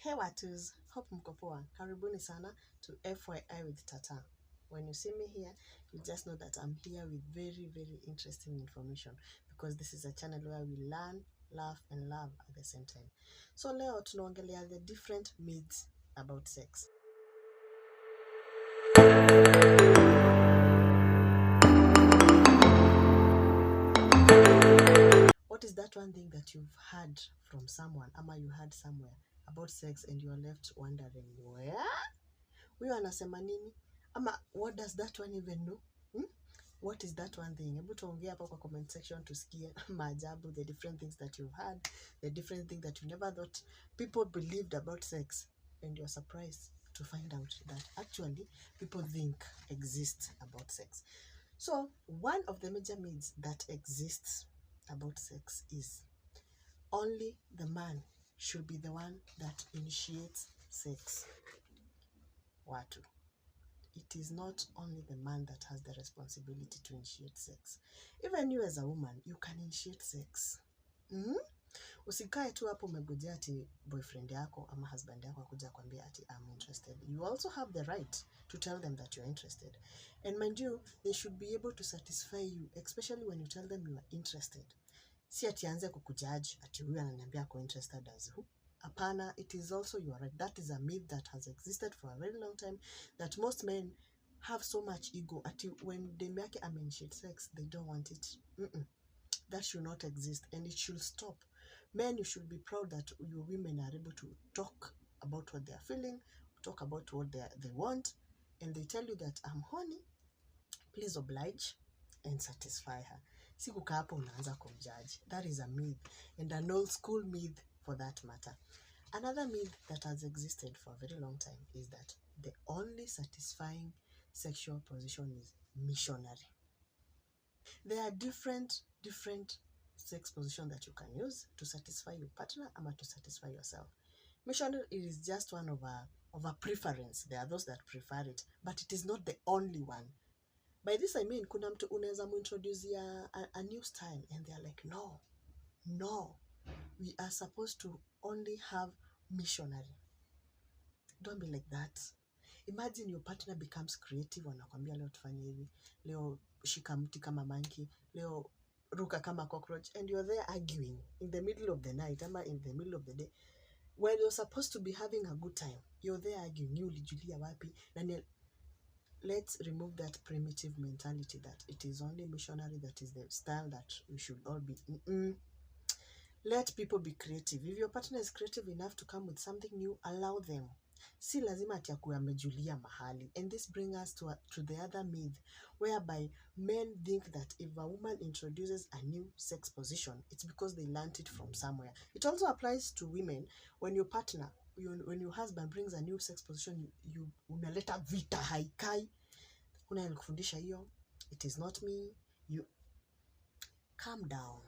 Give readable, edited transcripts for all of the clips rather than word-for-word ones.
Hey watus, hope mko poa. Karibuni sana to FYI with Tata. When you see me here, you just know that I'm here with very interesting information because this is a channel where we learn, laugh and love at the same time. So leo tunaongelea the different myths about sex. What is that one thing that you've heard from someone ama you heard somewhere about sex and you're left wondering where? Huyo anasema nini? Ama what does that one even know? What is that one thing? Hebu tuongea hapo kwa comment section tusikie maajabu, the different things that you've heard, the different things that you never thought people believed about sex, and you're surprised to find out that actually people think exists about sex. So one of the major myths that exists about sex is only the man should be the one that initiates sex. Watu. It is not only the man that has the responsibility to initiate sex. Even you as a woman, you can initiate sex. Usikae tu hapo umegojea ati boyfriend yako ama husband yako akuja kwambia ati I'm interested. You also have the right to tell them that you're interested. And mind you, they should be able to satisfy you, especially when you tell them you are interested. Si ati anze kukujudge ati huyu ananiambia ako interested as who? Apana, it is also your right. That is a myth that has existed for a very long time, that most men have so much ego ati when they make initiate sex, they don't want it. That should not exist and it should stop. Men, you should be proud that your women are able to talk about what they are feeling, talk about what they want, and they tell you that I'm horny, please oblige and satisfy her. Si kukaa hapo unaanza kumjudge. That is a myth, and an old school myth for that matter. Another myth that has existed for a very long time is that the only satisfying sexual position is missionary. There are different sex positions that you can use to satisfy your partner or to satisfy yourself. Missionary is just one of a preference. There are those that prefer it, but it is not the only one. By this I mean, kuna mtu unaweza muintroduce a new style and they are like, no, we are supposed to only have missionary. Don't be like that. Imagine your partner becomes creative, wanakwambia leo tufanye hivi, leo shika mti kama monkey, leo ruka kama cockroach, and you're there arguing in the middle of the night ama in the middle of the day when you're supposed to be having a good time. You're there arguing, you ulijulia wapi? Let's remove that primitive mentality that it is only missionary that is the style that we should all be. Let people be creative. If your partner is creative enough to come with something new, allow them. Si lazima ati akuwe amejulia mahali. And this brings us to the other myth, whereby men think that if a woman introduces a new sex position, it's because they learned it from somewhere. It also applies to women. When your partner, when your husband brings a new sex position, you unaleta vita haikai. Kuna alikufundisha hiyo. It is not me. You calm down.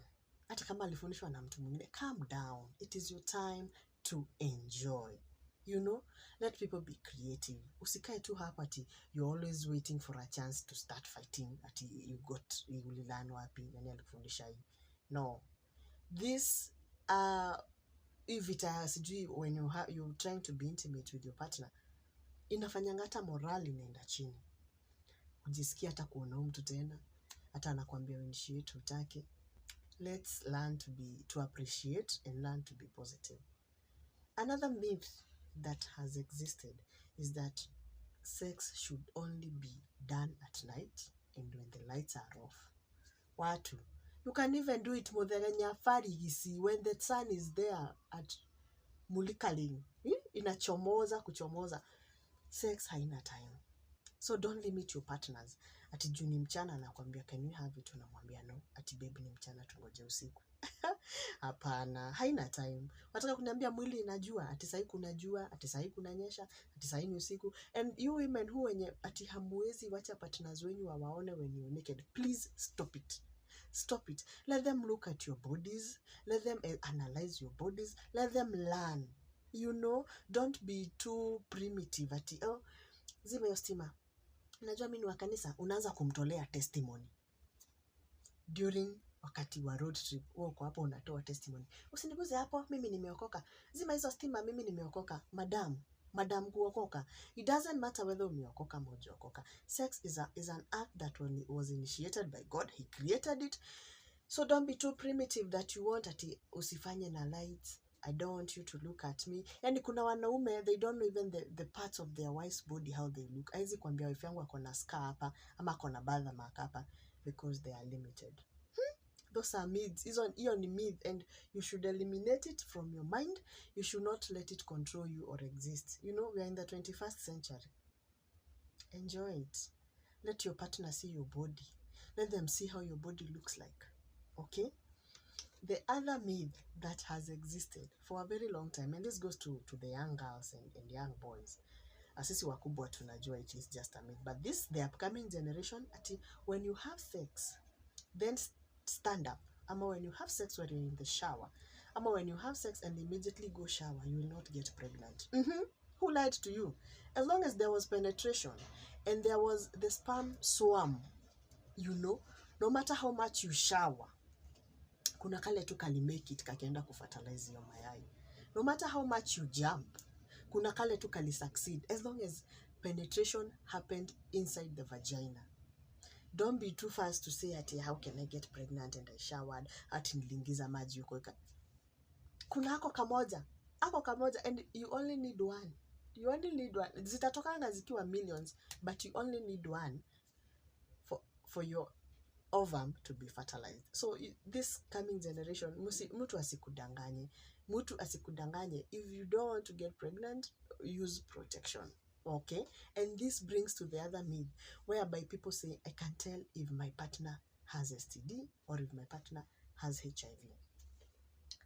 Hata kama alifundishwa na mtu mwingine, calm down. It is your time to enjoy. Let people be creative. Usikae tu hapa ati you're always waiting for a chance to start fighting ati you ulilearn wapi, nani alikufundisha hii. No. This if it sijui when you're trying to be intimate with your partner, inafanyanga hata morale inaenda chini. Ujisikia hata kuona mtu tena, hata anakuambia initiate utake. Let's learn to appreciate and learn to be positive. Another myth that has existed is that sex should only be done at night and when the lights are off. Watu, you can even do it mudherenya farigisi when the sun is there at mulikaling. Inachomoza kuchomoza. Sex haina time. So don't limit your partners. Ati juu ni mchana anakuambia can we have it, unamwambia no. Ati baby ni mchana tungoje usiku. Hapana, haina time. Wataka kuniambia mwili inajua, ati sahi kuna jua, ati sahi kunanyesha, ati sahi ni usiku. And you women who wenye ati hamuwezi wacha partners wenyu wawaone when you're naked, please stop it. Stop it. Let them look at your bodies. Let them analyze your bodies. Let them learn. Don't be too primitive. Ati zima yo stima. Unajua mimi wa kanisa, unaanza kumtolea testimony during wakati wa road trip, wewe uko hapo unatoa testimony, usiniguze hapo, mimi nimeokoka, zima hizo stima, mimi nimeokoka. Madam kuokoka, it doesn't matter whether umeokoka ama hujaokoka. Sex is an act that was initiated by God. He created it. So don't be too primitive that you want ati usifanye na lights. I don't want you to look at me. Yani kuna wanaume, they don't know even the parts of their wife's body, how they look. Haizi kuambia wife yangu akona scar hapa ama akona badha mark hapa, because they are limited. Those are myths. Hiyo ni myth, and you should eliminate it from your mind. You should not let it control you or exist. You know, we are in the 21st century. Enjoy it. Let your partner see your body. Let them see how your body looks like. Okay? The other myth that has existed for a very long time, and this goes to the young girls and young boys. Asisi wakubwa tunajua it is just a myth. But the upcoming generation, ati when you have sex, then stand up. Ama when you have sex when you're in the shower. Ama when you have sex and immediately go shower, you will not get pregnant. Who lied to you? As long as there was penetration and there was the sperm swarm, you know, no matter how much you shower, kuna kale tu make it kakienda kufertilize your mayai. No matter how much you jump, kuna kale tu succeed, as long as penetration happened inside the vagina. Don't be too fast to say ati how can I get pregnant and I showered, ati nilingiza maji yuko. Kuna ako kamoja, and you only need one. Zitatokanga zikiwa millions, but you only need one for your ovum to be fertilized. So this coming generation, mtu asikudanganye. If you don't want to get pregnant, use protection. Okay? And this brings to the other myth, whereby people say, I can tell if my partner has STD or if my partner has HIV.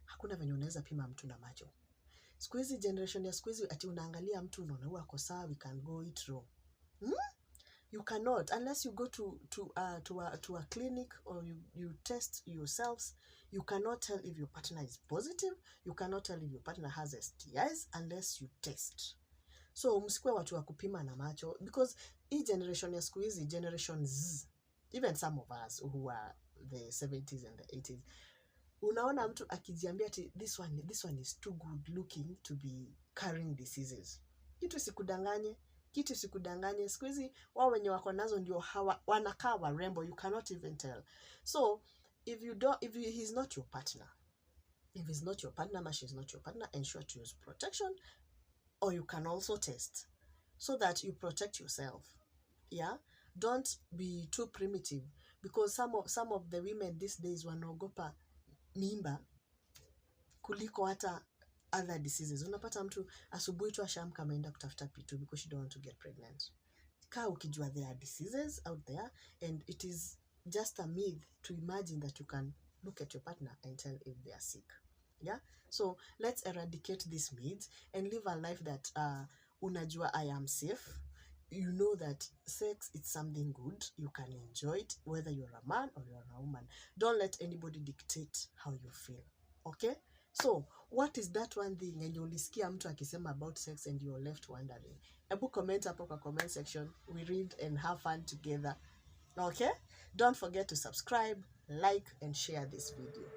Hakuna venye unaweza pima mtu na macho. Siku hizi generation ya siku hizi ati unaangalia mtu unaona huyu ako sawa, we can go it raw. You cannot, unless you go to a clinic or you test yourselves. You cannot tell if your partner is positive. You cannot tell if your partner has STIs unless you test. So msikue watu wa kupima na macho, because hii generation ya siku hizi, generation Z, even some of us who are the 70s and the 80s, unaona mtu akijiambia ati this one is too good looking to be carrying diseases. Kitu sikudanganye. Siku hizi wao wenye wako nazo ndio wanakaa warembo, you cannot even tell. So if he's not your partner, if he's not your partner or she's not your partner, ensure to use protection, or you can also test so that you protect yourself. Yeah, don't be too primitive, because some of the women these days wanaogopa mimba kuliko hata other diseases. Unapata mtu asubuhi tu ashamka ameenda kutafuta P2 because she don't want to get pregnant. Kaa ukijua there are diseases out there, and it is just a myth to imagine that you can look at your partner and tell if they are sick. Yeah? So let's eradicate these myths and live a life that unajua I am safe. You know that sex is something good. You can enjoy it whether you're a man or you're a woman. Don't let anybody dictate how you feel. Okay? So, what is that one thing and ulisikia mtu akisema about sex and you're left wondering? Ebu comment hapo kwa comment section. We read and have fun together. Okay? Don't forget to subscribe, like, and share this video.